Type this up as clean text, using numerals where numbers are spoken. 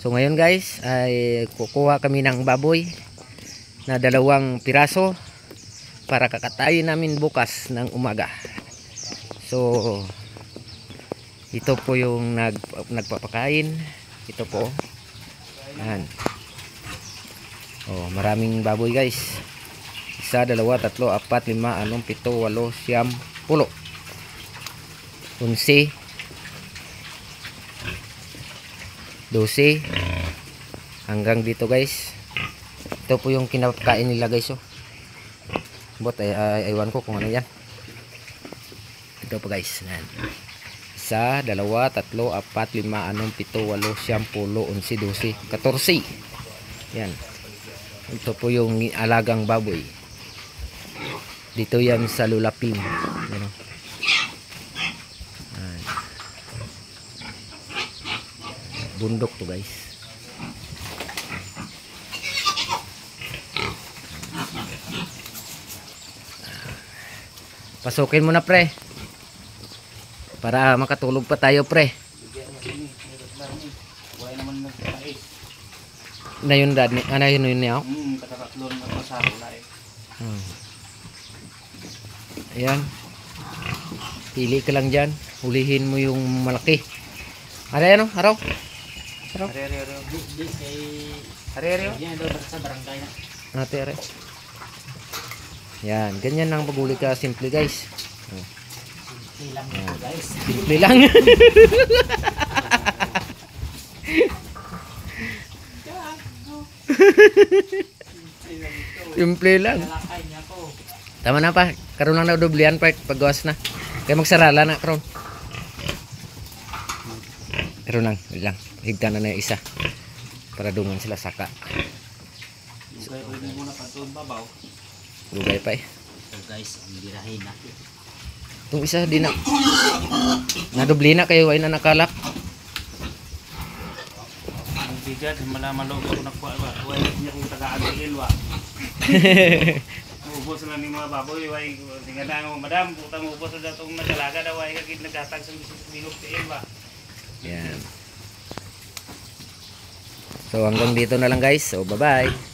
So ngayon guys ay kukuha kami ng baboy na 2 piraso para kakatayin namin bukas ng umaga. So ito po yung nagpapakain. Ito po. Yan. Oh, maraming baboy guys. 1, 2, 3, 4, 5, 6, 7, 8, 9, 10, 11, 12 hanggang dito guys. Ito po yung kinakain nila guys. But aywan ko kung ano yan. Ito po guys. 1, 2, 3, 4, 5, 6, 7, 8, 9, 10, 11, 12, 14. Yan. Ito po yung alagang baboy. Dito yan sa Lulapim. Yan. Bundok to guys. Pasukin mo na pre. Para makatulog pa tayo pre. Na yun dad ni. Ano yun niya? Ayan. Pili ka lang dyan. Hulihin mo yung malaki. Ada yan o? Araw? Yan, ganyan lang paghuli ka, simple guys. Simple lang. Simple lang. Tama na pa, karon lang na dublihan pa paggawas na. Kaya magsarala na karon. Karon lang. Higtan na na yung isa. Para dungan sila saka. Lugay pa eh. So guys, ang birahin na. Itong isa di na. Nadubli na kayo ay na nakalak. Ang bigat, malaman loob ako nakuha ba. Huwag niya kung taga-agil ba. Ubos na ni mga baboy. Tingnan na nga madam. Putang ubos na itong nagalaga daw. Huwag kagit nagkatag sa bilog tiin ba. Yan. So hanggang dito na lang guys. So bye bye.